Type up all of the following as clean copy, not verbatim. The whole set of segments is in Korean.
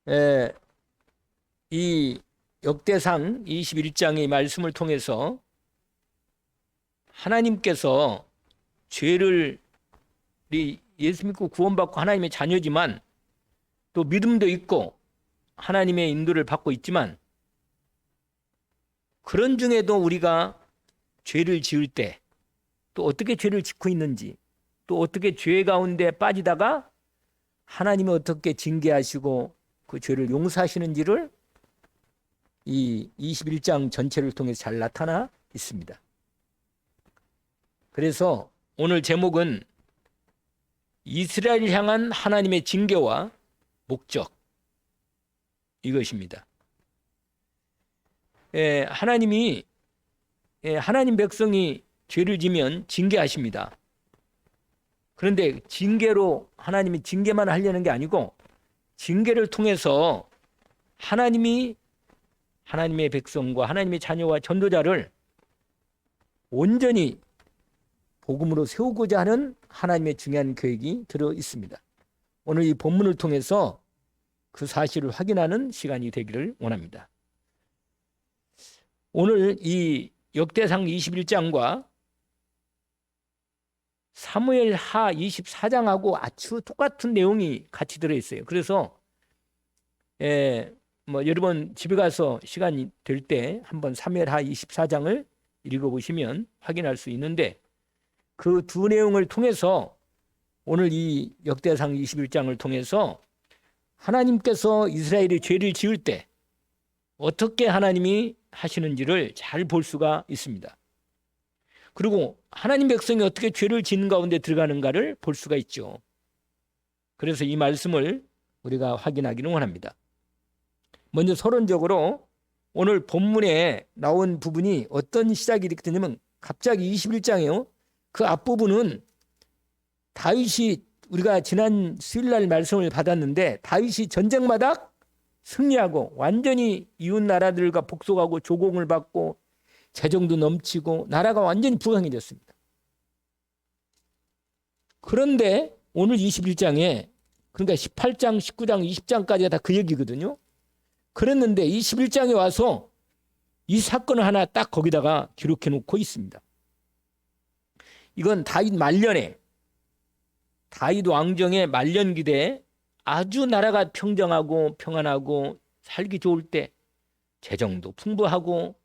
에, 이 역대상 21장의 말씀을 통해서 하나님께서 죄를 예수 믿고 구원받고 하나님의 자녀지만 또 믿음도 있고 하나님의 인도를 받고 있지만 그런 중에도 우리가 죄를 지을 때 또 어떻게 죄를 짓고 있는지 또 어떻게 죄 가운데 빠지다가 하나님이 어떻게 징계하시고 그 죄를 용서하시는지를 이 21장 전체를 통해서 잘 나타나 있습니다. 그래서 오늘 제목은 이스라엘을 향한 하나님의 징계와 목적 이것입니다. 하나님이 하나님 백성이 죄를 지면 징계하십니다. 그런데 징계로 하나님이 징계만 하려는 게 아니고 징계를 통해서 하나님이 하나님의 백성과 하나님의 자녀와 전도자를 온전히 복음으로 세우고자 하는 하나님의 중요한 계획이 들어 있습니다. 오늘 이 본문을 통해서 그 사실을 확인하는 시간이 되기를 원합니다. 오늘 이 역대상 21장과 사무엘하 24장하고 아주 똑같은 내용이 같이 들어있어요. 그래서 여러 번 집에 가서 시간이 될 때 한번 사무엘하 24장을 읽어보시면 확인할 수 있는데 그 두 내용을 통해서 오늘 이 역대상 21장을 통해서 하나님께서 이스라엘이 죄를 지을 때 어떻게 하나님이 하시는지를 잘 볼 수가 있습니다. 그리고 하나님 백성이 어떻게 죄를 짓는 가운데 들어가는가를 볼 수가 있죠. 그래서 이 말씀을 우리가 확인하기는 원합니다. 먼저 서론적으로 오늘 본문에 나온 부분이 어떤 시작이 이렇게 되냐면 갑자기 21장이에요. 그 앞부분은 다윗이 우리가 지난 수요일날 말씀을 받았는데 다윗이 전쟁마다 승리하고 완전히 이웃 나라들과 복속하고 조공을 받고 재정도 넘치고 나라가 완전히 부강해졌습니다. 그런데 오늘 21장에 그러니까 18장, 19장, 20장까지가 다 그 얘기거든요. 그랬는데 21장에 와서 이 사건을 하나 딱 거기다가 기록해 놓고 있습니다. 이건 다윗 말년에 다윗 왕정의 말년기대에 아주 나라가 평정하고 평안하고 살기 좋을 때 재정도 풍부하고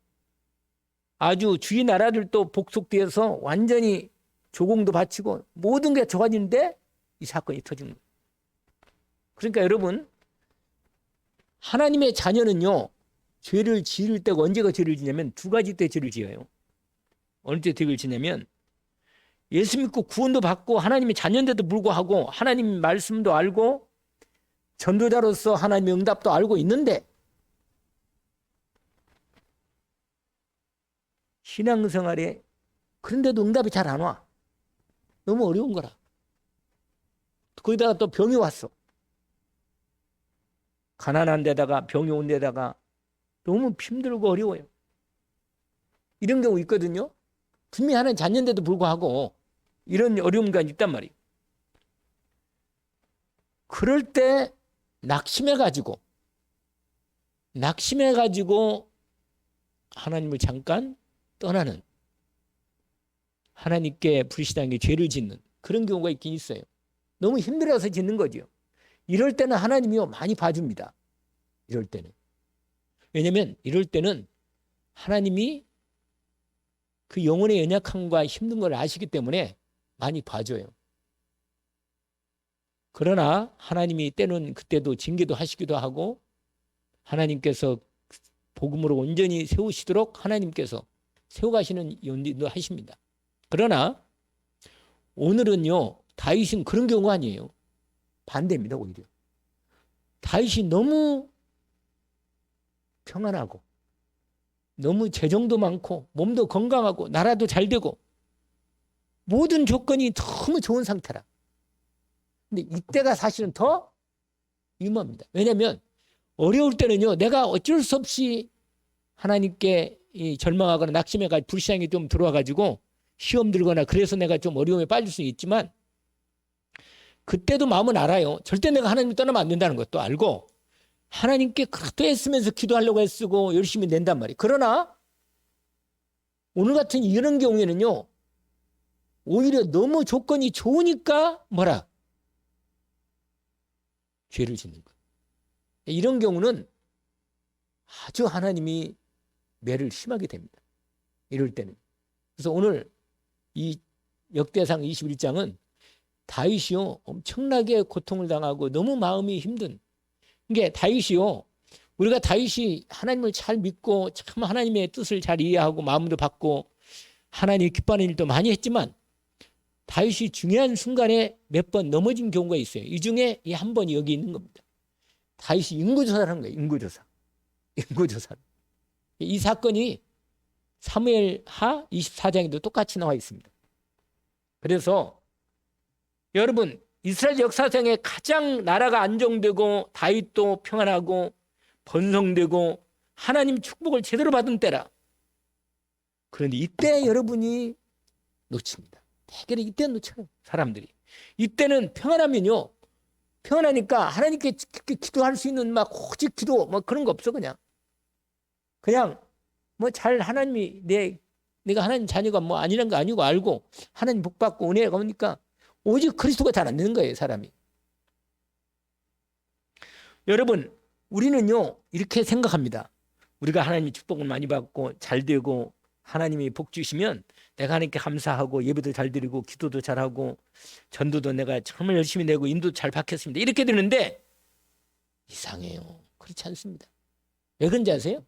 아주 주위 나라들도 복속되어서 완전히 조공도 바치고 모든 게 좋아지는데 이 사건이 터진 거예요. 그러니까 여러분 하나님의 자녀는요 죄를 지을 때가 언제가 죄를 지냐면 두 가지 때 죄를 지어요. 어느 때 죄를 지냐면 예수 믿고 구원도 받고 하나님의 자녀인데도 불구하고 하나님 말씀도 알고 전도자로서 하나님의 응답도 알고 있는데 신앙생활에 그런데도 응답이 잘 안 와. 너무 어려운 거라. 거기다가 또 병이 왔어. 가난한 데다가 병이 온 데다가 너무 힘들고 어려워요. 이런 경우 있거든요. 분명히 하나님 자녀인데도 불구하고 이런 어려움이 있단 말이에요. 그럴 때 낙심해가지고 하나님을 잠깐 떠나는 하나님께 불신하게 죄를 짓는 그런 경우가 있긴 있어요. 너무 힘들어서 짓는 거죠. 이럴 때는 하나님이요 많이 봐줍니다. 이럴 때는. 왜냐하면 이럴 때는 하나님이 그 영혼의 연약함과 힘든 걸 아시기 때문에 많이 봐줘요. 그러나 하나님이 때는 그때도 징계도 하시기도 하고 하나님께서 복음으로 온전히 세우시도록 하나님께서 세워가시는 연기도 하십니다. 그러나 오늘은요 다윗은 그런 경우가 아니에요. 반대입니다. 오히려 다윗이 너무 평안하고 너무 재정도 많고 몸도 건강하고 나라도 잘 되고 모든 조건이 너무 좋은 상태라. 근데 이때가 사실은 더 위험합니다. 왜냐하면 어려울 때는요 내가 어쩔 수 없이 하나님께 절망하거나 낙심해가지고 불신앙이 좀 들어와가지고 시험 들거나 그래서 내가 좀 어려움에 빠질 수 있지만 그때도 마음은 알아요. 절대 내가 하나님을 떠나면 안 된다는 것도 알고 하나님께 그렇게 애쓰면서 기도하려고 애쓰고 열심히 낸단 말이에요. 그러나 오늘 같은 이런 경우에는요, 오히려 너무 조건이 좋으니까 뭐라? 죄를 짓는 거예요. 이런 경우는 아주 하나님이 매를 심하게 됩니다. 이럴 때는. 그래서 오늘 이 역대상 21장은 다윗이요, 엄청나게 고통을 당하고 너무 마음이 힘든 이게 다윗이요, 우리가 다윗이 하나님을 잘 믿고 참 하나님의 뜻을 잘 이해하고 마음도 받고 하나님이 기뻐하는 일도 많이 했지만 다윗이 중요한 순간에 몇 번 넘어진 경우가 있어요. 이 중에 이 한 번이 여기 있는 겁니다. 다윗이 인구조사를 한 거예요. 인구조사. 이 사건이 사무엘하 24장에도 똑같이 나와 있습니다. 그래서 여러분, 이스라엘 역사상에 가장 나라가 안정되고 다윗도 평안하고 번성되고 하나님 축복을 제대로 받은 때라. 그런데 이때 여러분이 놓칩니다. 대개는 이때 놓쳐요, 사람들이. 이때는 평안하면요, 평안하니까 하나님께 기도할 수 있는 막 오직 기도 뭐 그런 거 없어. 그냥 뭐 잘 하나님이 내가 하나님 자녀가 뭐 아니란 거 아니고 알고 하나님 복 받고 은혜가 오니까 오직 그리스도가 잘 안 되는 거예요, 사람이. 여러분, 우리는요 이렇게 생각합니다. 우리가 하나님의 축복을 많이 받고 잘 되고 하나님이 복 주시면 내가 하나님께 감사하고 예배도 잘 드리고 기도도 잘하고 전도도 내가 정말 열심히 내고 인도도 잘 받겠습니다. 이렇게 되는데 이상해요. 그렇지 않습니다. 왜 그런지 아세요?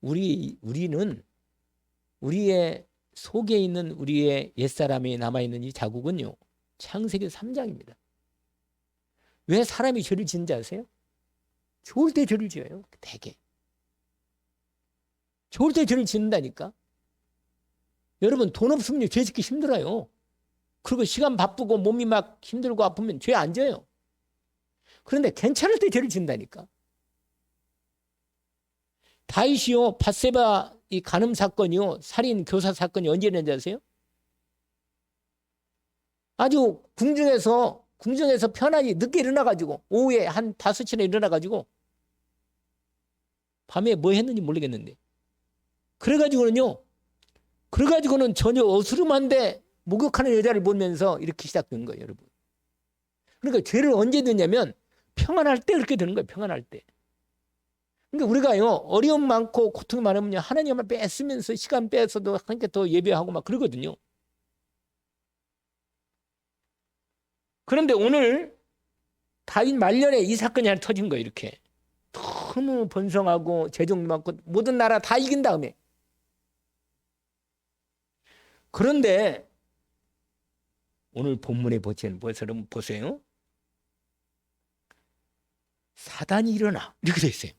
우리는 우리의 속에 있는 우리의 옛사람이 남아있는 이 자국은요, 창세기 3장입니다. 왜 사람이 죄를 짓는지 아세요? 좋을 때 죄를 지어요. 되게 좋을 때 죄를 짓는다니까. 여러분, 돈 없으면 죄 짓기 힘들어요. 그리고 시간 바쁘고 몸이 막 힘들고 아프면 죄 안 져요. 그런데 괜찮을 때 죄를 짓는다니까. 다윗이요, 밧세바 이 간음 사건이요, 살인 교사 사건이 언제 일어난지 아세요? 아주 궁중에서 편안히 늦게 일어나가지고 오후에 한 5시에 일어나가지고 밤에 뭐 했는지 모르겠는데 그래가지고는 전혀 어스름한데 목욕하는 여자를 보면서 이렇게 시작된 거예요, 여러분. 그러니까 죄를 언제 듣냐면 평안할 때 그렇게 되는 거예요, 평안할 때. 그러니까 우리가요, 어려움 많고 고통이 많으면요, 하나님을 뺏으면서 시간 빼서도 하나님께 더 예배하고 막 그러거든요. 그런데 오늘 다윗 말년에 이 사건이 하나 터진 거예요, 이렇게. 너무 번성하고 재정 많고 모든 나라 다 이긴 다음에. 그런데 오늘 본문에 보세요. 사단이 일어나. 이렇게 돼 있어요.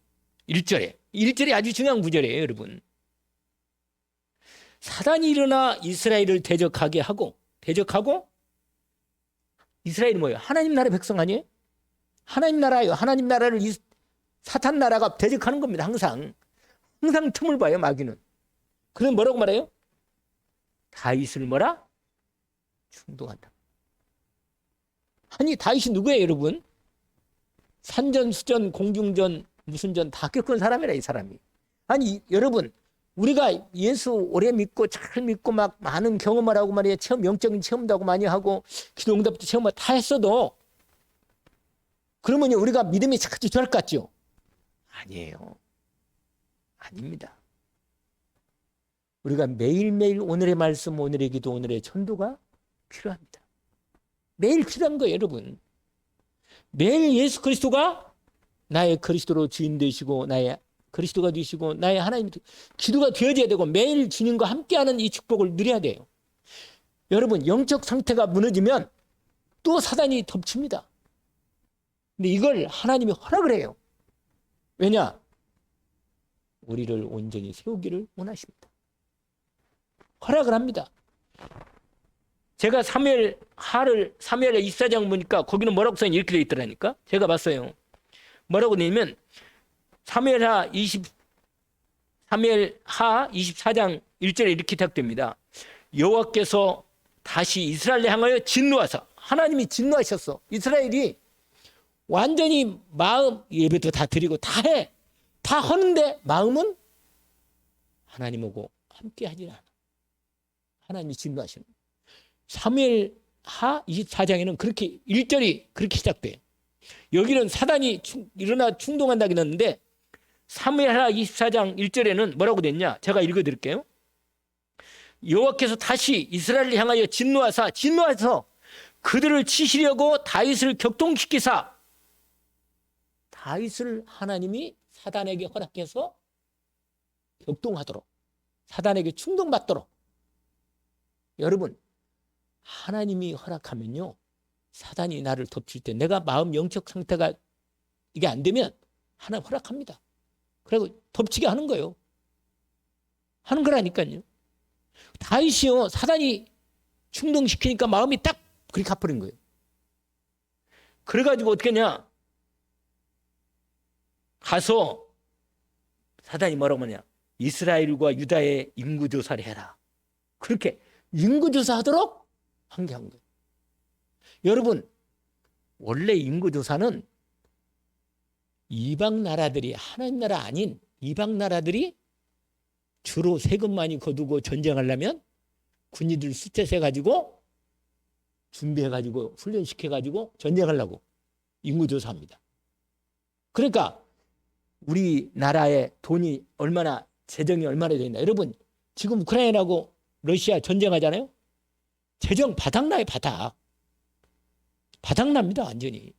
1절에 아주 중요한 구절이에요, 여러분. 사단이 일어나 이스라엘을 대적하고 이스라엘이 뭐예요? 하나님 나라 백성 아니에요? 하나님 나라예요. 하나님 나라를 사탄 나라가 대적하는 겁니다. 항상 틈을 봐요, 마귀는. 그럼 뭐라고 말해요? 다윗을 뭐라? 충동한다. 아니, 다윗이 누구예요, 여러분? 산전, 수전, 공중전, 무슨 전 다 겪은 사람이라, 이 사람이. 아니, 여러분, 우리가 예수 오래 믿고 잘 믿고 막 많은 경험을 하고 말이에요. 영적인 체험도 하고 많이 하고 기도 응답도 체험을 다 했어도 그러면 우리가 믿음이 착하지 좋을 것 같죠? 아니에요. 아닙니다. 우리가 매일매일 오늘의 말씀, 오늘의 기도, 오늘의 전도가 필요합니다. 매일 필요한 거예요, 여러분. 매일 예수 그리스도가 나의 그리스도로 주인 되시고 나의 그리스도가 되시고 나의 하나님 기도가 되어져야 되고 매일 주님과 함께하는 이 축복을 누려야 돼요. 여러분, 영적 상태가 무너지면 또 사단이 덮칩니다. 근데 이걸 하나님이 허락을 해요. 왜냐? 우리를 온전히 세우기를 원하십니다. 허락을 합니다. 제가 사무엘의 24장 보니까 거기는 뭐라고 써있는 이렇게 되어 있더라니까. 제가 봤어요. 뭐라고 되냐면 사무엘하 24장 1절에 이렇게 시작됩니다. 여호와께서 다시 이스라엘을 향하여 진노하사, 하나님이 진노하셨어. 이스라엘이 완전히 마음 예배도 다 드리고 다 해. 다 하는데 마음은 하나님하고 함께 하지 않아. 하나님이 진노하시는 거예요. 사무엘하 24장에는 그렇게 1절이 그렇게 시작돼요. 여기는 사단이 일어나 충동한다고 했는데 사무엘하 24장 1절에는 뭐라고 됐냐? 제가 읽어드릴게요. 여호와께서 다시 이스라엘을 향하여 진노하사 그들을 치시려고 다윗을 격동시키사, 다윗을 하나님이 사단에게 허락해서 격동하도록, 사단에게 충동받도록. 여러분, 하나님이 허락하면요, 사단이 나를 덮칠 때 내가 마음 영적 상태가 이게 안 되면 하나님 허락합니다. 그리고 덮치게 하는 거예요. 하는 거라니까요. 다윗이요, 사단이 충동시키니까 마음이 딱 그렇게 가버린 거예요. 그래가지고 어떻게 했냐? 가서 사단이 뭐라고 하냐? 이스라엘과 유다의 인구조사를 해라. 그렇게 인구조사하도록 한 게 한 거예요. 여러분, 원래 인구조사는 이방 나라들이, 하나님 나라 아닌 이방 나라들이 주로 세금 많이 거두고 전쟁하려면 군인들 숫자 세가지고 준비해가지고 훈련시켜가지고 전쟁하려고 인구조사합니다. 그러니까 우리나라의 돈이 얼마나, 재정이 얼마나 되나. 여러분, 지금 우크라이나하고 러시아 전쟁하잖아요. 재정 바닥나요, 바닥. 바닥납니다, 완전히.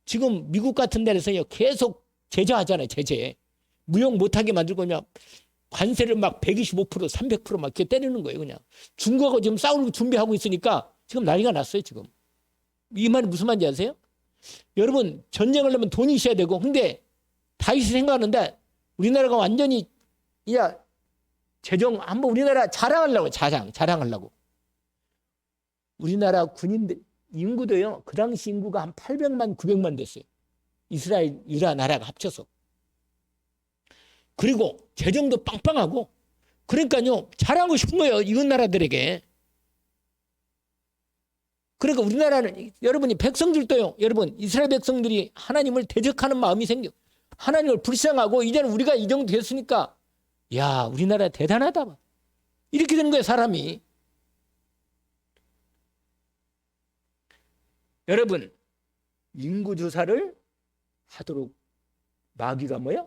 지금 미국 같은 데서요, 계속 제재하잖아요, 제재. 무역 못하게 만들고 그냥 관세를 막 125%, 300% 막 이렇게 때리는 거예요, 그냥. 중국하고 지금 싸우려고 준비하고 있으니까 지금 난리가 났어요, 지금. 이 말이 무슨 말인지 아세요? 여러분, 전쟁을 하려면 돈이 있어야 되고, 근데 다윗이 생각하는데 우리나라가 완전히, 야, 재정 한번 우리나라 자랑하려고, 자랑하려고. 우리나라 군인들, 인구도요, 그 당시 인구가 한 800만, 900만 됐어요. 이스라엘, 유다 나라가 합쳐서. 그리고 재정도 빵빵하고, 그러니까요, 자랑하고 싶은 거예요, 이런 나라들에게. 그러니까 우리나라는, 여러분이 백성들도요, 여러분, 이스라엘 백성들이 하나님을 대적하는 마음이 생겨. 하나님을 불쌍하고, 이제는 우리가 이 정도 됐으니까, 야, 우리나라 대단하다. 이렇게 되는 거예요, 사람이. 여러분, 인구조사를 하도록 마귀가 뭐야?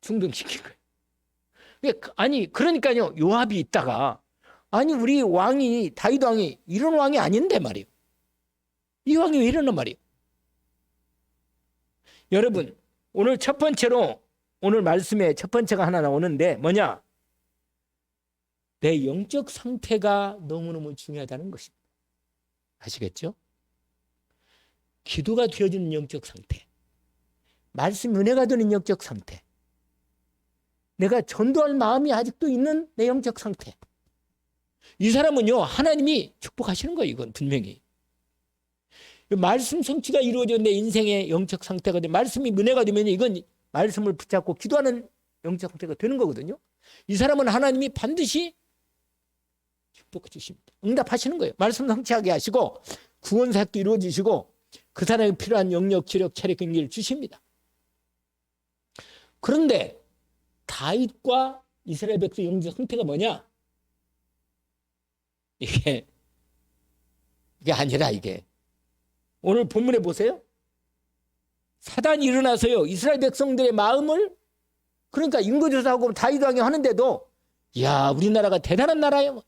충동시킨 거예요. 아니, 그러니까요, 요압이 있다가, 아니, 우리 왕이, 다윗 왕이 이런 왕이 아닌데 말이에요. 이 왕이 왜 이러는 말이에요? 여러분, 오늘 첫 번째로, 오늘 말씀에 첫 번째가 하나 나오는데 뭐냐? 내 영적 상태가 너무너무 중요하다는 것입니다. 아시겠죠? 기도가 되어지는 영적 상태, 말씀 은혜가 되는 영적 상태, 내가 전도할 마음이 아직도 있는 내 영적 상태. 이 사람은요, 하나님이 축복하시는 거예요. 이건 분명히. 말씀 성취가 이루어져 내 인생의 영적 상태가 돼. 말씀이 은혜가 되면 이건 말씀을 붙잡고 기도하는 영적 상태가 되는 거거든요. 이 사람은 하나님이 반드시 축복해 주십니다. 응답하시는 거예요. 말씀 성취하게 하시고 구원 사역도 이루어지시고 그 사람에 필요한 영역, 지력, 체력, 경기를 주십니다. 그런데 다윗과 이스라엘 백성의 영적 상태가 뭐냐? 이게 아니라 이게. 오늘 본문에 보세요. 사단이 일어나서요, 이스라엘 백성들의 마음을, 그러니까 인구조사하고 다윗 왕이 하는데도, 야, 우리나라가 대단한 나라예요.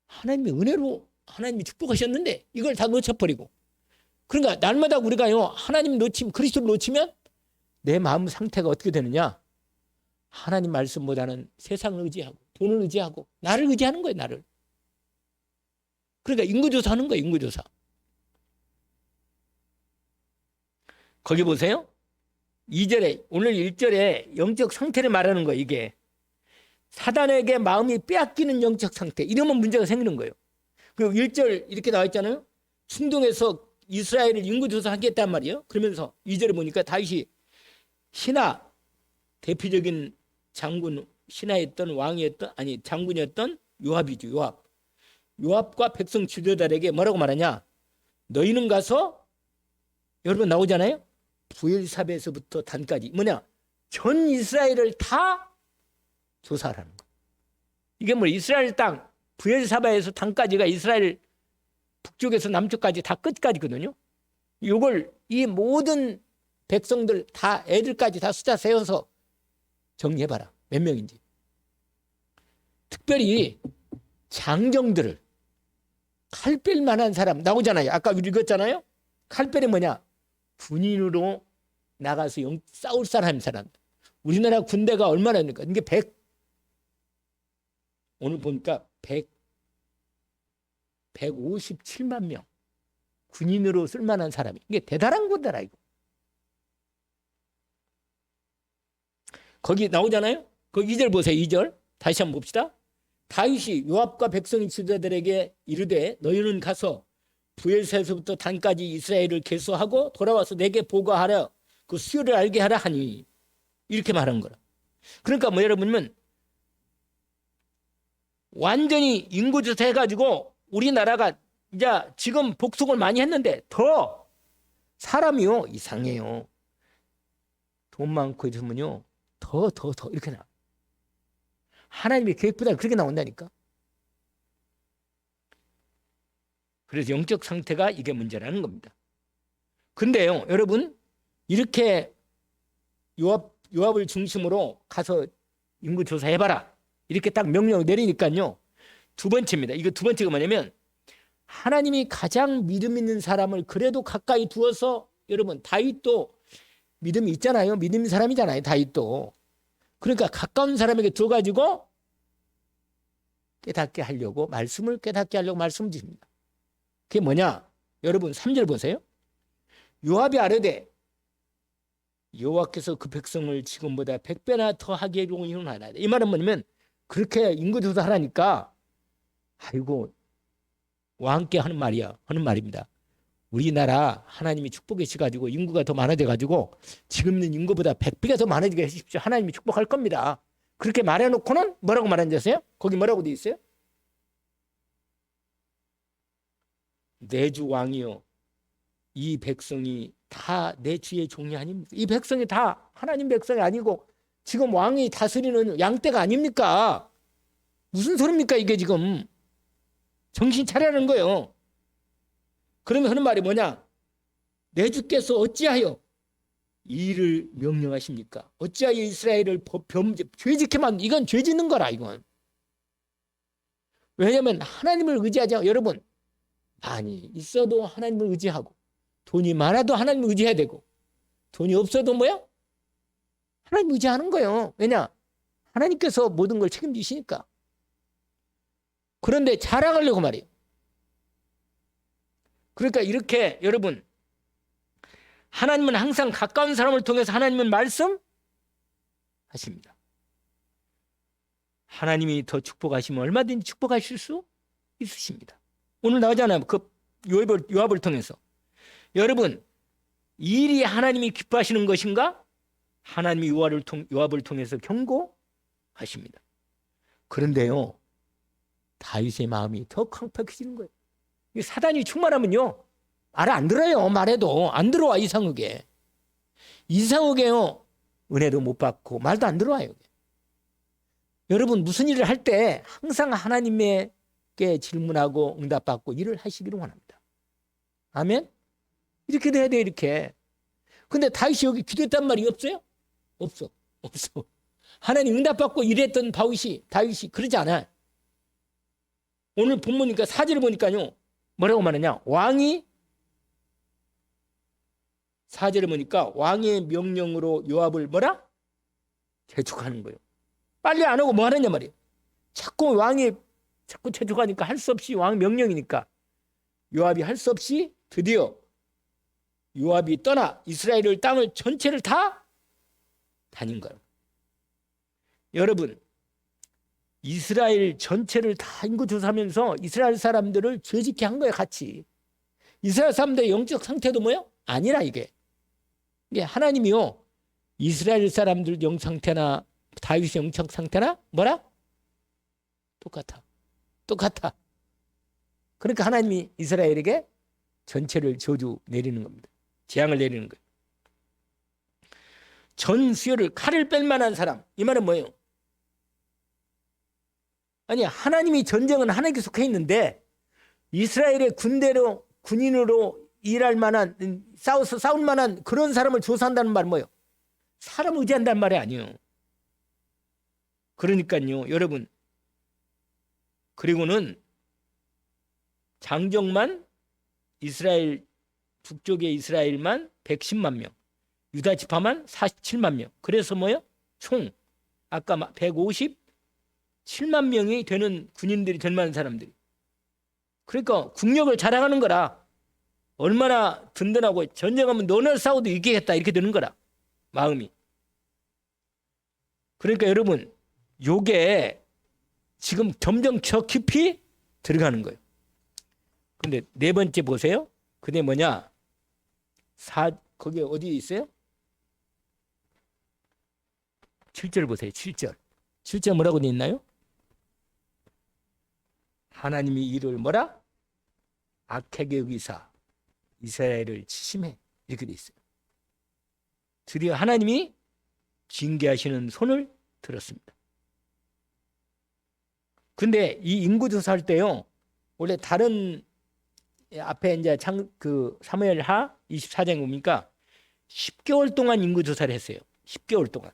하나님이 은혜로 하나님이 축복하셨는데 이걸 다 놓쳐버리고. 그러니까 날마다 우리가요, 하나님 놓치면, 그리스도를 놓치면 내 마음 상태가 어떻게 되느냐? 하나님 말씀보다는 세상을 의지하고 돈을 의지하고 나를 의지하는 거예요, 나를. 그러니까 인구조사 하는 거예요, 인구조사. 거기 보세요. 2절에, 오늘 1절에 영적 상태를 말하는 거예요, 이게. 사단에게 마음이 빼앗기는 영적 상태. 이러면 문제가 생기는 거예요. 그리고 1절 이렇게 나와 있잖아요. 충동해서 이스라엘을 인구조사하겠단 말이에요. 그러면서 2절에 보니까 다윗이 신하, 대표적인 장군, 신하였던 왕이었던, 아니 장군이었던 요압이죠. 요압과 백성 지도자들에게 뭐라고 말하냐? 너희는 가서 여러분 나오잖아요. 부엘사베에서부터 단까지 뭐냐? 전 이스라엘을 다 조사하라는 거. 이게 뭐 이스라엘 땅 부엘사바에서 단까지가 이스라엘 북쪽에서 남쪽까지 다 끝까지거든요. 이걸 이 모든 백성들 다 애들까지 다 숫자 세워서 정리해봐라. 몇 명인지. 특별히 장정들을 칼 뺄 만한 사람 나오잖아요. 아까 우리 읽었잖아요. 칼뺄이 뭐냐? 군인으로 나가서 싸울 사람. 우리나라 군대가 얼마나 있는가? 이게 오늘 보니까 157만 명 군인으로 쓸만한 사람이. 이게 대단한 거더라 이거. 거기 나오잖아요. 그 2절 보세요. 2절 다시 한번 봅시다. 다윗이 요압과 백성의 지도자들에게 이르되 너희는 가서 부엘사에서부터 단까지 이스라엘을 계수하고 돌아와서 내게 보고하라. 그 수요를 알게 하라 하니 이렇게 말한 거라. 그러니까 뭐 여러분은 완전히 인구조사 해가지고 우리나라가 이제 지금 복속을 많이 했는데 더 사람이요 이상해요. 돈 많고 이러면요 더 이렇게 나. 하나님의 계획보다 그렇게 나온다니까. 그래서 영적 상태가 이게 문제라는 겁니다. 근데요 여러분 이렇게 요압을 중심으로 가서 인구 조사해봐라 이렇게 딱 명령을 내리니까요 두 번째입니다. 이거 두 번째가 뭐냐면 하나님이 가장 믿음 있는 사람을 그래도 가까이 두어서 여러분 다윗도 믿음이 있잖아요. 믿음 있는 사람이잖아요. 다윗도. 그러니까 가까운 사람에게 두어가지고 깨닫게 하려고 말씀을 깨닫게 하려고 말씀을 드립니다. 그게 뭐냐? 여러분 3절 보세요. 요압이 아뢰되 여호와께서 그 백성을 지금보다 100배나 더 하게 용인하나이다. 이 말은 뭐냐면 그렇게 인구조사 하라니까 아이고 왕께 하는 말입니다. 우리나라 하나님이 축복해 주셔가지고 인구가 더 많아져가지고 지금 있는 인구보다 100배가 더 많아지게 해주십시오. 하나님이 축복할 겁니다. 그렇게 말해놓고는 뭐라고 말하는지 아세요? 거기 뭐라고 돼 있어요? 내 주 왕이요 이 백성이 다 내 주의 종이 아닙니까? 이 백성이 다 하나님 백성이 아니고 지금 왕이 다스리는 양떼가 아닙니까? 무슨 소리입니까 이게 지금. 정신 차리라는 거예요. 그러면 하는 말이 뭐냐? 내 주께서 어찌하여 이 일을 명령하십니까? 어찌하여 이스라엘을 죄짓게 만든 이건 죄짓는 거라 이건. 왜냐하면 하나님을 의지하지 않고 여러분 많이 있어도 하나님을 의지하고 돈이 많아도 하나님을 의지해야 되고 돈이 없어도 뭐야? 하나님 의지하는 거예요. 왜냐? 하나님께서 모든 걸 책임지시니까. 그런데 자랑하려고 말이에요. 그러니까 이렇게 여러분 하나님은 항상 가까운 사람을 통해서 하나님은 말씀하십니다. 하나님이 더 축복하시면 얼마든지 축복하실 수 있으십니다. 오늘 나오잖아요. 그 요압을 통해서. 여러분 이 일이 하나님이 기뻐하시는 것인가? 하나님이 요압을 통해서 경고하십니다. 그런데요 다윗의 마음이 더 강팍해지는 거예요. 사단이 충만하면요 말 안 들어요. 말해도 안 들어와. 이상하게요 은혜도 못 받고 말도 안 들어와요. 여러분 무슨 일을 할 때 항상 하나님께 질문하고 응답받고 일을 하시기를 원합니다. 아멘. 이렇게 돼야 돼. 이렇게. 근데 다윗이 여기 기도했단 말이 없어요? 없어. 하나님 응답받고 일했던 다윗이 그러지 않아요. 오늘 본문이니까 4절을 보니까요 뭐라고 말하냐? 4절에 보니까 왕의 명령으로 요압을 뭐라? 재촉하는 거예요. 빨리 안 하고 뭐 하느냐 말이에요. 자꾸 재촉하니까 할 수 없이 왕 명령이니까 요압이 할 수 없이 드디어 요압이 떠나 이스라엘 땅을 전체를 다 다닌 거예요. 여러분 이스라엘 전체를 다 인구조사하면서 이스라엘 사람들을 죄짓게 한 거예요. 같이. 이스라엘 사람들의 영적 상태도 뭐예요? 아니라 이게 하나님이요 이스라엘 사람들 영 상태나 다윗의 영적 상태나 뭐라? 똑같아. 그러니까 하나님이 이스라엘에게 전체를 저주 내리는 겁니다. 재앙을 내리는 거예요. 전 수요를 칼을 뺄 만한 사람. 이 말은 뭐예요? 아니, 하나님이 전쟁은 하나님께 속해 있는데 이스라엘의 군인으로 일할 만한, 싸울 만한 그런 사람을 조사한다는 말은 뭐예요? 사람 의지한다는 말이 아니에요. 그러니까요, 여러분. 그리고는 장정만 이스라엘, 북쪽의 이스라엘만 110만 명, 유다 지파만 47만 명. 그래서 뭐예요? 총 아까 157만 명이 되는 군인들이 될 만한 사람들이. 그러니까 국력을 자랑하는 거라. 얼마나 든든하고 전쟁하면 너네 싸워도 이기겠다 이렇게 되는 거라. 마음이. 그러니까 여러분, 요게 지금 점점 저 깊이 들어가는 거예요. 근데 네 번째 보세요. 그게 뭐냐? 거기 어디 있어요? 7절 보세요. 7절. 7절 뭐라고 되어 있나요? 하나님이 이를 뭐라? 악하게 여기사 이스라엘을 치심해. 이렇게 되어 있어요. 드디어 하나님이 징계하시는 손을 들었습니다. 근데 이 인구조사할 때요, 원래 다른 앞에 이제 사무엘하 24장에 보니까 10개월 동안 인구조사를 했어요. 10개월 동안.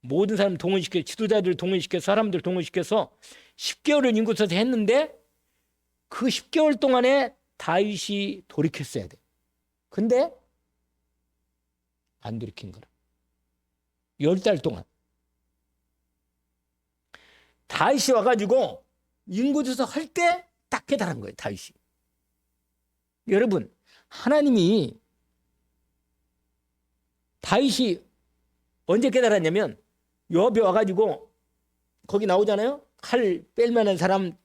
모든 사람 동원시켜, 지도자들 동원시켜, 사람들 동원시켜서 10개월을 인구조사 했는데 그 10개월 동안에 다윗이 돌이켰어야 돼. 근데 안 돌이킨 거라. 10달 동안. 다윗이 와가지고 인구조사 할 때 딱 깨달은 거예요. 다윗이. 여러분, 하나님이 다윗이 언제 깨달았냐면 요압이 와가지고 거기 나오잖아요. 칼 뺄 만한 사람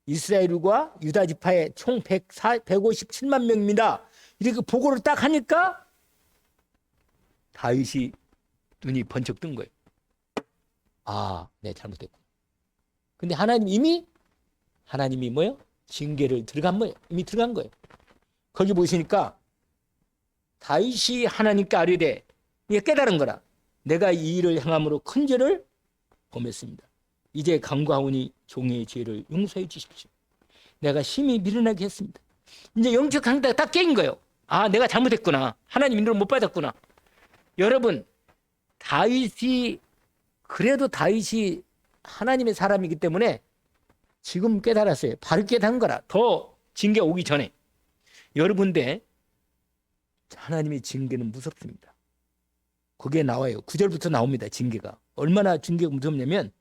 이스라엘과 유다 지파의 총 157만 명입니다. 이렇게 보고를 딱 하니까 다윗이 눈이 번쩍 뜬 거예요. 아, 네, 잘못했고. 근데 하나님이 뭐예요? 징계를 들어간 거예요. 이미 들어간 거예요. 거기 보시니까 다윗이 하나님께 아뢰되, 이게 깨달은 거라. 내가 이 일을 행함으로 큰 죄를 범했습니다. 이제 간구하오니 종의 죄를 용서해 주십시오. 내가 심히 미련하게 했습니다. 이제 영적 강도가 딱 깨인 거예요. 아, 내가 잘못했구나. 하나님 인도를 못 받았구나. 여러분, 그래도 다윗이 하나님의 사람이기 때문에 지금 깨달았어요. 바로 깨달은 거라. 더 징계 오기 전에. 여러분들, 하나님의 징계는 무섭습니다. 거기에 나와요. 9절부터 나옵니다. 징계가. 얼마나 징계가 무섭냐면,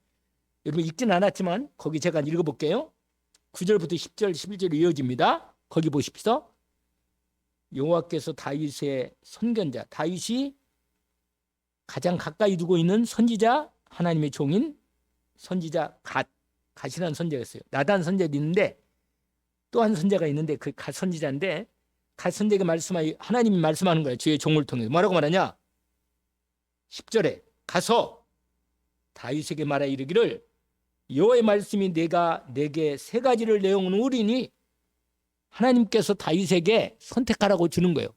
여러분 읽진 않았지만 거기 제가 읽어볼게요. 9절부터 10절, 11절 이어집니다. 거기 보십시오. 여호와께서 다윗의 선견자, 다윗이 가장 가까이 두고 있는 선지자, 하나님의 종인 선지자 갓이라는 선지자가 있어요. 나단 선지자도 있는데 또 한 선지자가 있는데 그 갓 선지자인데, 갓 선지자가 하나님이 말씀하는 거예요. 주의 종을 통해. 뭐라고 말하냐? 10절에 가서 다윗에게 말하 이르기를, 여호와의 말씀이 내가 내게 세 가지를 내어오리니, 하나님께서 다윗에게 선택하라고 주는 거예요.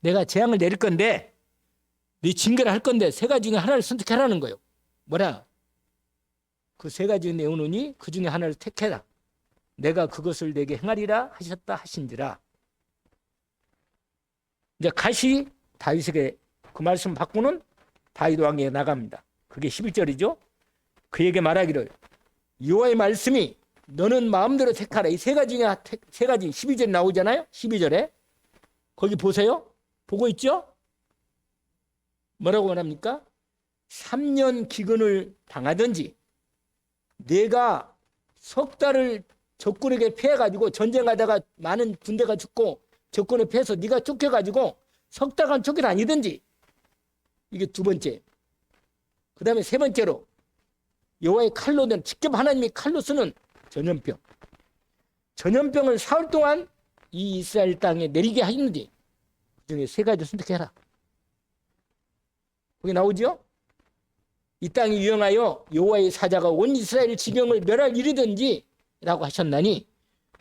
내가 재앙을 내릴 건데, 네 징계를 할 건데 세 가지 중에 하나를 선택하라는 거예요. 뭐라? 그 세 가지 내어오니 그 중에 하나를 택해라. 내가 그것을 내게 행하리라 하셨다 하신지라. 이제 갓이 다윗에게 그 말씀 받고는 다윗 왕에게 나갑니다. 그게 11절이죠. 그에게 말하기를, 여호와의 말씀이 너는 마음대로 택하라. 이 세 가지 중에 세 가지 12절에 나오잖아요. 12절에 거기 보세요. 보고 있죠? 뭐라고 말합니까? 3년 기근을 당하든지, 내가 석 달을 적군에게 피해가지고 전쟁하다가 많은 군대가 죽고 적군에 피해서 네가 쫓겨가지고 석 달간 쫓겨다니든지. 이게 두 번째. 그 다음에 세 번째로 여호와의 칼로 된, 직접 하나님이 칼로 쓰는 전염병. 전염병을 사흘 동안 이 이스라엘 땅에 내리게 하였는지 그 중에 세 가지 선택해라. 거기 나오죠? 이 땅이 유용하여 여호와의 사자가 온 이스라엘 지경을 멸할 일이든지 라고 하셨나니,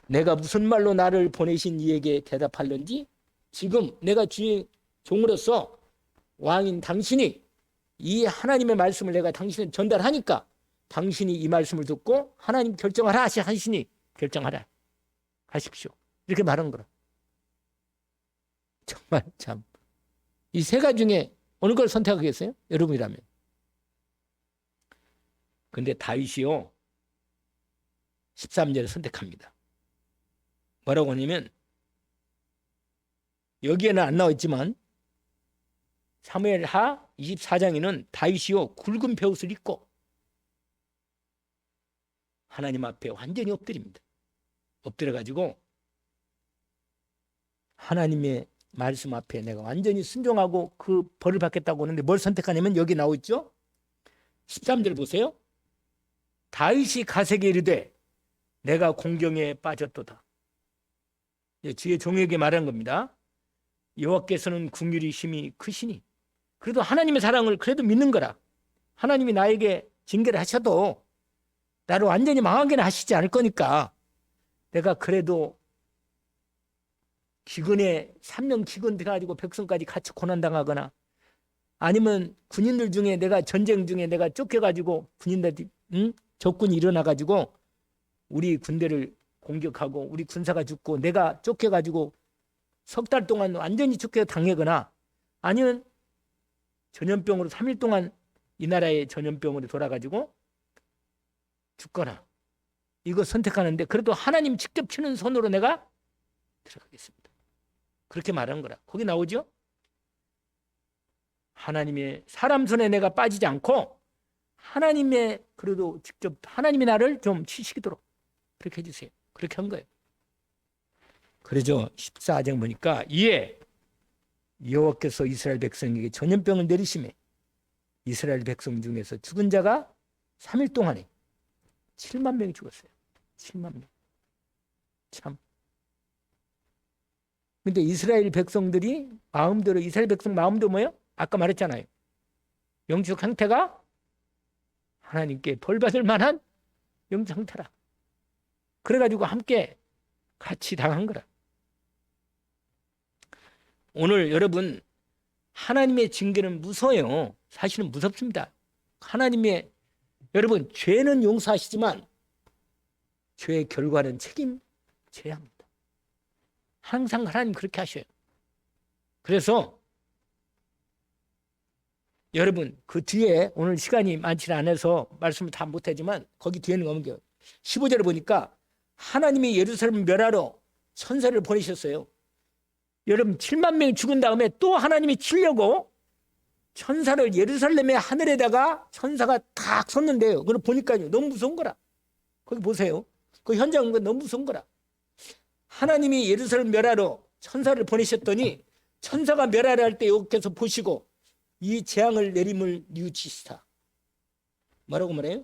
내가 무슨 말로 나를 보내신 이에게 대답할는지 지금 내가 주의 종으로서 왕인 당신이 이 하나님의 말씀을 내가 당신에 전달하니까 당신이 이 말씀을 듣고 하나님 결정하라 하시니 결정하라 하십시오. 이렇게 말한 거라. 정말 참. 이 세 가지 중에 어느 걸 선택하겠어요? 여러분이라면. 근데 다윗이요 13절을 선택합니다. 뭐라고 하냐면 여기에는 안 나와 있지만 사무엘하 24장에는 다윗이요 굵은 베옷을 입고 하나님 앞에 완전히 엎드립니다. 엎드려가지고 하나님의 말씀 앞에 내가 완전히 순종하고 그 벌을 받겠다고 하는데 뭘 선택하냐면 여기 나와 있죠. 13절 보세요. 다윗이 가세게 이르되 내가 공경에 빠졌도다. 주의 종에게 말한 겁니다. 여호와께서는 긍휼이 심히 크시니 그래도 하나님의 사랑을 그래도 믿는 거라. 하나님이 나에게 징계를 하셔도 나를 완전히 망하게는 하시지 않을 거니까 내가 그래도 기근에 3년 기근 돼가지고 백성까지 같이 고난당하거나 아니면 군인들 중에 내가 전쟁 중에 내가 쫓겨가지고 군인들이 적군이 일어나가지고 우리 군대를 공격하고 우리 군사가 죽고 내가 쫓겨가지고 석 달 동안 완전히 쫓겨 당하거나 아니면 전염병으로 3일 동안 이 나라의 전염병으로 돌아가지고 죽거나 이거 선택하는데 그래도 하나님 직접 치는 손으로 내가 들어가겠습니다. 그렇게 말한 거라. 거기 나오죠? 하나님의 사람 손에 내가 빠지지 않고 하나님의 그래도 직접 하나님이 나를 좀 치시도록 그렇게 해주세요. 그렇게 한 거예요. 그래서 14장 보니까 이에 여호와께서 이스라엘 백성에게 전염병을 내리심에 이스라엘 백성 중에서 죽은 자가 3일 동안에 7만 명이 죽었어요. 7만 명. 참. 근데 이스라엘 백성들이 마음대로 이스라엘 백성 마음도 뭐예요? 아까 말했잖아요. 영적 상태가 하나님께 벌 받을 만한 영적 상태라. 그래가지고 함께 같이 당한 거라. 오늘 여러분 하나님의 징계는 무서워요. 사실은 무섭습니다. 하나님의 여러분 죄는 용서하시지만 죄의 결과는 책임져야 합니다. 항상 하나님 그렇게 하셔요. 그래서 여러분 그 뒤에 오늘 시간이 많지 않아서 말씀을 다 못하지만 거기 뒤에는 넘겨요. 15절을 보니까 하나님이 예루살렘을 멸하러 천사를 보내셨어요. 여러분 7만 명이 죽은 다음에 또 하나님이 치려고 천사를 예루살렘의 하늘에다가 천사가 딱 섰는데요. 그걸 보니까요 너무 무서운 거라. 거기 보세요. 그 현장은 너무 무서운 거라. 하나님이 예루살렘 멸하러 천사를 보내셨더니 천사가 멸하려 할 때 여호와께서 보시고 이 재앙을 내림을 뉘우치시다. 뭐라고 말해요?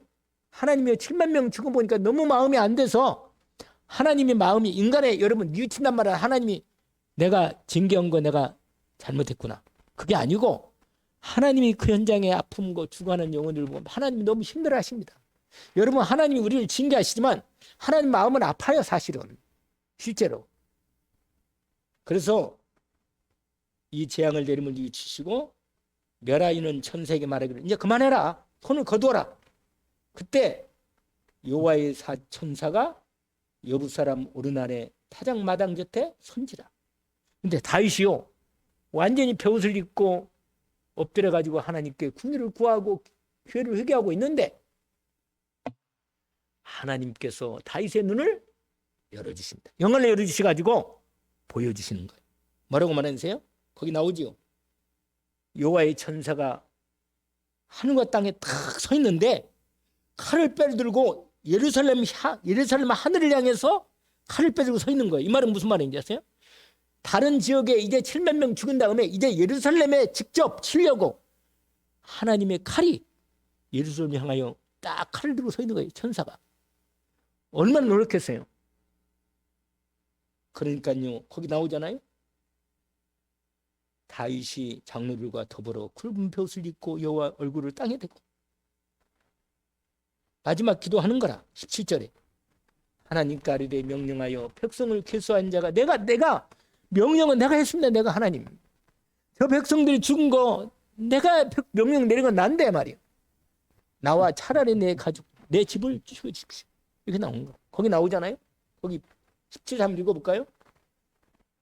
하나님이 7만 명 죽어 보니까 너무 마음이 안 돼서 하나님의 마음이 인간의 여러분 뉘우친단 말이야. 하나님이 내가 징계한 거 내가 잘못했구나. 그게 아니고 하나님이 그 현장에 아픔과 죽어가는 영혼을 보면 하나님이 너무 힘들어 하십니다. 여러분 하나님이 우리를 징계하시지만 하나님 마음은 아파요. 사실은. 실제로. 그래서 이 재앙을 내림을 뉘우치시고 멸하이는 천사에게 말하기를 이제 그만해라. 손을 거두어라. 그때 여호와의 천사가 여부 사람 오르날의 타작마당 곁에 선지라. 근데 다윗이요 완전히 베옷을 입고 엎드려 가지고 하나님께 긍휼을 구하고 죄를 회개하고 있는데 하나님께서 다윗의 눈을 열어주십니다. 영을 열어주셔가지고 보여주시는 거예요. 뭐라고 말하세요? 거기 나오지요. 여호와의 천사가 하늘과 땅에 탁 서 있는데 칼을 빼들고 예루살렘 하늘을 향해서 칼을 빼들고 서 있는 거예요. 이 말은 무슨 말인지 아세요? 다른 지역에 이제 7만 명 죽은 다음에 이제 예루살렘에 직접 치려고 하나님의 칼이 예루살렘을 향하여 딱 칼을 들고 서 있는 거예요. 천사가. 얼마나 노력했어요. 그러니까요. 거기 나오잖아요. 다윗이 장로들과 더불어 굵은 베옷을 입고 여호와 얼굴을 땅에 대고 마지막 기도하는 거라. 17절에 하나님께 아뢰되 명령하여 백성을 계수한 자가 내가 명령은 내가 했습니다. 내가 하나님. 저 백성들이 죽은 거 내가 명령 내린 건 난데 말이야. 나와 차라리 내 가족, 내 집을 치워주십시오. 이렇게 나온 거. 거기 나오잖아요. 거기 17절 한번 읽어볼까요?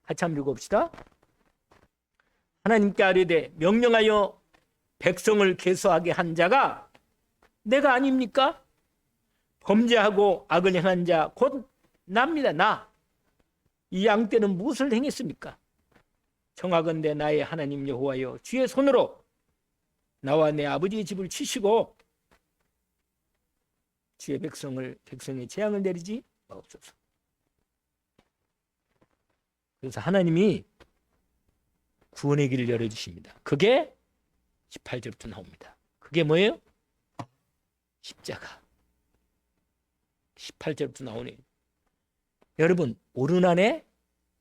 같이 한번 읽어봅시다. 하나님께 아뢰되 명령하여 백성을 계수하게 한 자가 내가 아닙니까? 범죄하고 악을 행한 자 곧 납니다. 나. 이 양떼는 무엇을 행했습니까? 청하건대 나의 하나님 여호와여 주의 손으로 나와 내 아버지의 집을 치시고 주의 백성의 재앙을 내리지 마옵소서. 그래서 하나님이 구원의 길을 열어주십니다. 그게 18절부터 나옵니다. 그게 뭐예요? 십자가. 18절부터 나오네요. 여러분, 오르난의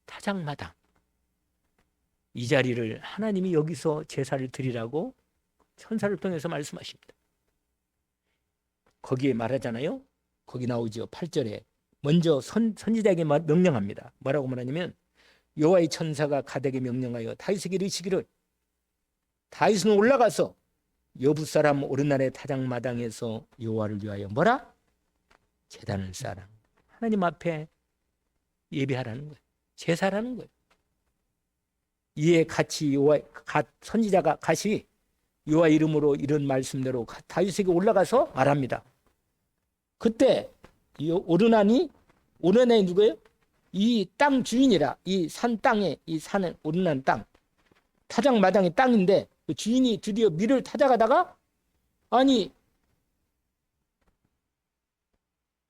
타작마당, 이 자리를 하나님이 여기서 제사를 드리라고 천사를 통해서 말씀하십니다. 거기에 말하잖아요. 거기 나오죠. 8절에 먼저 선지자에게 명령합니다. 뭐라고 말하냐면 여호와의 천사가 갓에게 명령하여 다윗에게 이르시기를 다윗은 올라가서 여부 사람 오르난의 타작마당에서 여호와를 위하여 뭐라? 제단을 쌓아라. 하나님 앞에 예배하라는 거예요. 제사라는 거예요. 이에 같이 선지자가 같이 여호와 이름으로 이런 말씀대로 다윗에게 올라가서 말합니다. 그때 이 오르난이 누구예요? 이 땅 주인이라. 이 산 땅에, 이 산은 오르난 땅, 타작마당의 땅인데 그 주인이 드디어 밀을 타작하다가 아니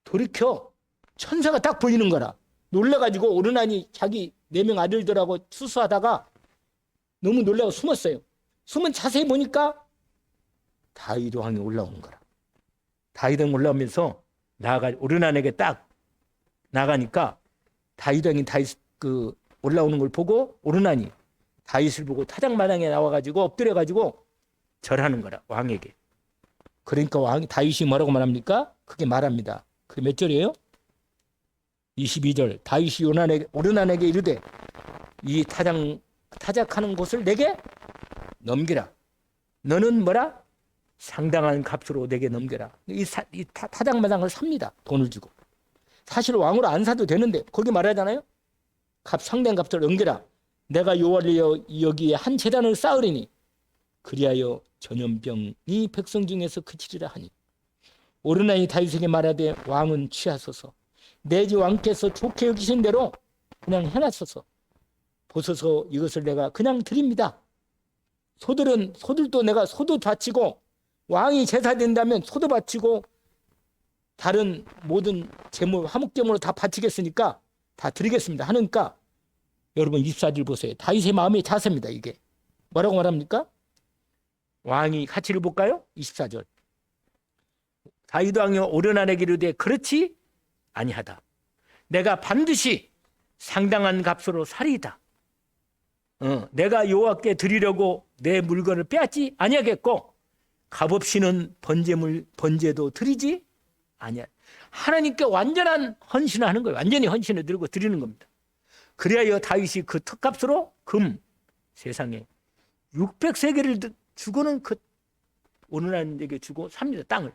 돌이켜 천사가 딱 보이는 거라. 놀라가지고 오르난이 자기 4명 아들들하고 수수하다가 너무 놀라고 숨었어요. 숨은 자세히 보니까 다윗 왕이 올라오는 거라. 다윗 왕이 올라오면서 오르난에게 딱 나가니까 다윗 왕이 올라오는 걸 보고 오르난이 다윗을 보고 타작마당에 나와가지고 엎드려가지고 절하는 거라. 왕에게. 그러니까 다윗이 뭐라고 말합니까? 그게 말합니다. 그게 몇 절이에요? 22절. 다윗이 오르난에게 이르되 이 타작하는 곳을 내게 넘기라. 너는 뭐라? 상당한 값으로 내게 넘겨라. 이 타작마당을 삽니다. 돈을 주고. 사실 왕으로 안 사도 되는데 거기 말하잖아요. 상당한 값으로 넘겨라. 내가 여호와를 위하여 여기에 한 제단을 쌓으리니 그리하여 전염병이 백성 중에서 그치리라 하니 오르난이 다윗에게 말하되 왕은 취하소서 내 집 왕께서 좋게 여기신 대로 그냥 해놨소서. 보소서 이것을 내가 그냥 드립니다. 소들도 내가 소도 바치고 왕이 제사 된다면 소도 바치고 다른 모든 제물 화목제물로 다 바치겠으니까 다 드리겠습니다 하니까 여러분 24절 보세요. 다윗의 마음이 자세입니다. 이게 뭐라고 말합니까? 왕이 같이 읽어볼까요? 24절. 다윗 왕이 오르난에게 이르되 그렇지 아니하다. 내가 반드시 상당한 값으로 사리이다. 내가 여호와께 드리려고 내 물건을 빼앗지 아니하겠고 값없이는 번제도 드리지 아니야. 하나님께 완전한 헌신을 하는 거예요. 완전히 헌신을 들고 드리는 겁니다. 그래야 다윗이 그 턱값으로 금 세상에 600세겔을 주고는 그 오르난에게 주고 삽니다. 땅을.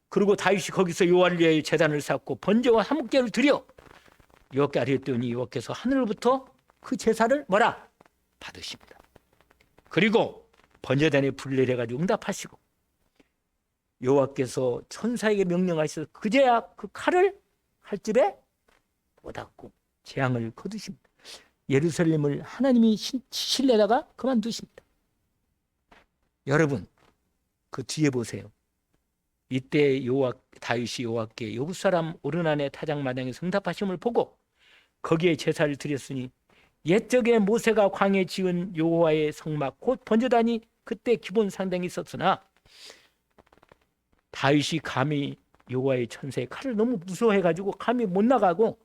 그리고 다윗이 거기서 여호와를 위하여 제단을 쌓고 번제와 화목제를 드려 여호와께 아뢰었더니 여호와께서 하늘로부터 그 제사를 뭐라? 받으십니다. 그리고 번제단에 불을 내려가지고 응답하시고 여호와께서 천사에게 명령하셔서 그제야 그 칼을 칼집에 꽂았고 재앙을 거두십니다. 예루살렘을 하나님이 신내다가 그만두십니다. 여러분 그 뒤에 보세요. 이때 다윗이 여호와께 여부 사람 오르난의 타작마당에서 응답하심을 보고 거기에 제사를 드렸으니 옛적에 모세가 광야에 지은 여호와의 성막 곧 번제단이 그때 기본 상당히 있었으나 다윗이 감히 여호와의 천사의 칼을 너무 무서워해가지고 감히 못 나가고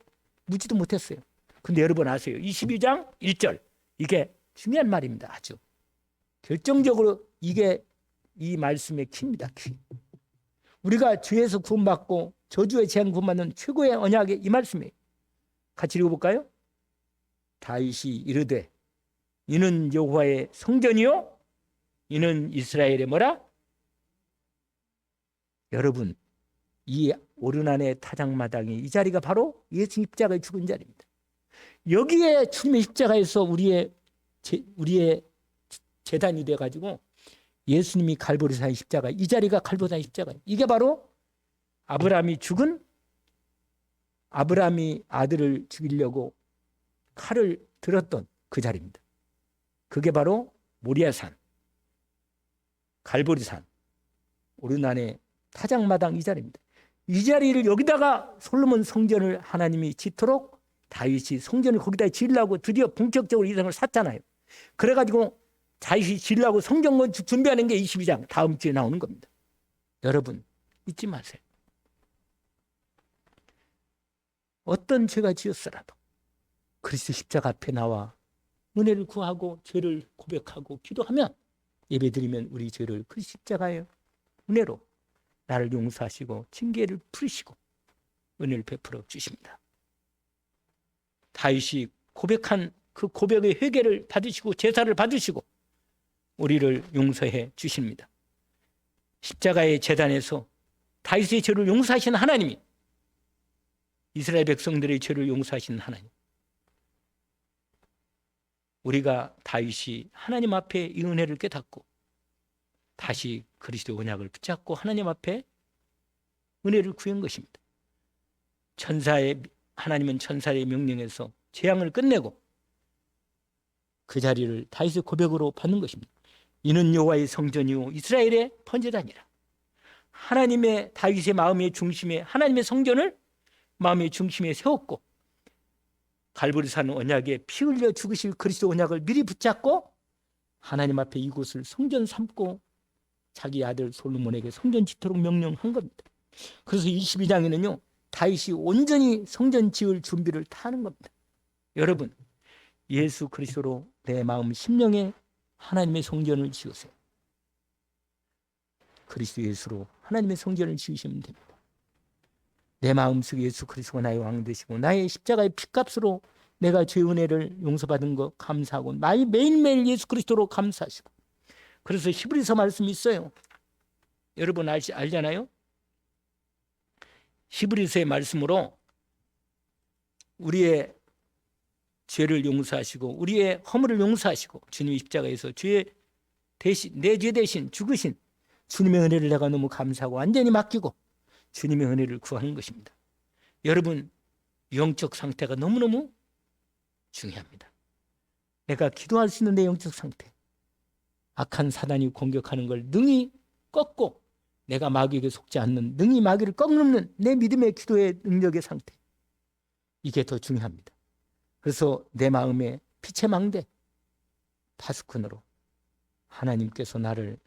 묻지도 못했어요. 근데 여러분 아세요? 22장 1절 이게 중요한 말입니다. 아주 결정적으로 이게 이 말씀의 키입니다. 키. 우리가 죄에서 구원받고 저주의 재앙 구원받는 최고의 언약의 이 말씀이에요. 같이 읽어볼까요? 다윗이 이르되 이는 여호와의 성전이요 이는 이스라엘의 뭐라? 여러분, 이 오르난의 타작마당이 이 자리가 바로 예수 십자가에 죽은 자리입니다. 여기에 주님의 십자가에서 우리의 제단이 돼가지고 예수님이 갈보리산의 십자가, 이 자리가 갈보리산의 십자가예요. 이게 바로 아브라함이 죽은, 아브라함이 아들을 죽이려고 칼을 들었던 그 자리입니다. 그게 바로 모리아산, 갈보리산, 오르난의 타작마당 이 자리입니다. 이 자리를 여기다가 솔로몬 성전을 하나님이 짓도록 다윗이 성전을 거기다 지으려고 드디어 본격적으로 이 땅을 샀잖아요. 그래가지고 다윗이 지으려고 성전 건축 준비하는 게 22장 다음 주에 나오는 겁니다. 여러분 잊지 마세요. 어떤 죄가 지었더라도 그리스도 십자가 앞에 나와 은혜를 구하고 죄를 고백하고 기도하면, 예배드리면 우리 죄를 그 십자가의 은혜로 나를 용서하시고 징계를 풀으시고 은혜를 베풀어 주십니다. 다윗이 고백한 그 고백의 회개를 받으시고 제사를 받으시고 우리를 용서해 주십니다. 십자가의 제단에서 다윗의 죄를 용서하신 하나님이 이스라엘 백성들의 죄를 용서하신 하나님, 우리가 다윗이 하나님 앞에 이 은혜를 깨닫고 다시 그리스도의 언약을 붙잡고 하나님 앞에 은혜를 구한 것입니다. 하나님은 천사의 명령에서 재앙을 끝내고 그 자리를 다윗의 고백으로 받는 것입니다. 이는 여호와의 성전이요 이스라엘의 번제단이라. 하나님의 다윗의 마음의 중심에 하나님의 성전을 마음의 중심에 세웠고 갈보리산 언약에 피 흘려 죽으실 그리스도 언약을 미리 붙잡고 하나님 앞에 이곳을 성전 삼고 자기 아들 솔로몬에게 성전 짓도록 명령한 겁니다. 그래서 22장에는요 다윗이 온전히 성전 지을 준비를 다 하는 겁니다. 여러분, 예수 그리스도로 내 마음 심령에 하나님의 성전을 지으세요. 그리스도 예수로 하나님의 성전을 지으시면 됩니다. 내 마음속에 예수 그리스도가 나의 왕 되시고 나의 십자가의 피값으로 내가 죄 은혜를 용서받은 거 감사하고 매일매일 예수 그리스도로 감사하시고. 그래서 히브리서 말씀이 있어요. 여러분 알잖아요? 히브리서의 말씀으로 우리의 죄를 용서하시고 우리의 허물을 용서하시고 주님의 십자가에서 내 죄 대신 죽으신 주님의 은혜를 내가 너무 감사하고 완전히 맡기고 주님의 은혜를 구하는 것입니다. 여러분, 영적 상태가 너무너무 중요합니다. 내가 기도할 수 있는 내 영적 상태, 악한 사단이 공격하는 걸 능히 꺾고 내가 마귀에게 속지 않는, 능히 마귀를 꺾는 내 믿음의 기도의 능력의 상태, 이게 더 중요합니다. 그래서 내 마음에 빛의 망대 파수꾼으로 하나님께서 나를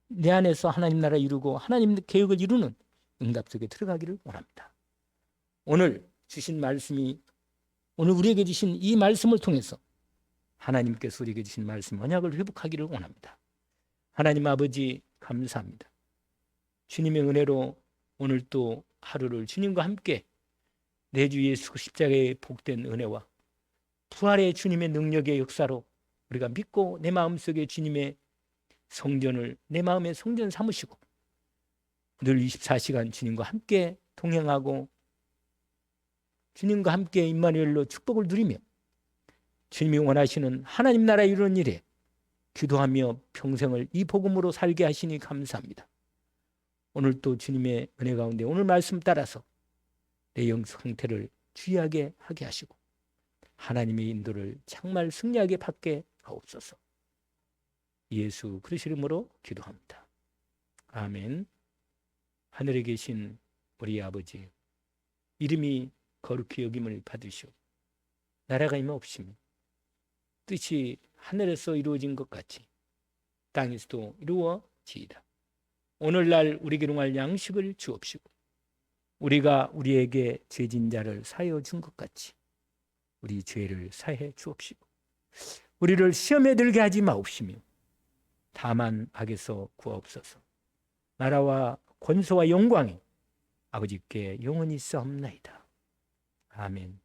내 안에서 하나님 나라 이루고 하나님 계획을 이루는 응답 속에 들어가기를 원합니다. 오늘 주신 말씀이, 오늘 우리에게 주신 이 말씀을 통해서 하나님께서 우리에게 주신 말씀 언약을 회복하기를 원합니다. 하나님 아버지 감사합니다. 주님의 은혜로 오늘 또 하루를 주님과 함께 내 주 예수 십자가의 복된 은혜와 부활의 주님의 능력의 역사로 우리가 믿고 내 마음속에 주님의 성전을 내 마음의 성전 삼으시고 늘 24시간 주님과 함께 동행하고 주님과 함께 임마누엘로 축복을 누리며 주님이 원하시는 하나님 나라 이루는 일에 기도하며 평생을 이 복음으로 살게 하시니 감사합니다. 오늘 또 주님의 은혜 가운데 오늘 말씀 따라서 내 영적 상태를 주의하게 하게 하시고 하나님의 인도를 정말 승리하게 받게 하옵소서. 예수 그리스도 이름으로 기도합니다. 아멘. 하늘에 계신 우리 아버지, 이름이 거룩히 여김을 받으시오. 나라가 임하옵시며 뜻이 하늘에서 이루어진 것 같이 땅에서도 이루어지이다. 오늘날 우리에게 용할 양식을 주옵시고 우리가 우리에게 죄진 자를 사하여 준 것 같이 우리 죄를 사해 주옵시고 우리를 시험에 들게 하지 마옵시며 다만 악에서 구하옵소서. 나라와 권소와 영광이 아버지께 영원히 싸움나이다. 아멘.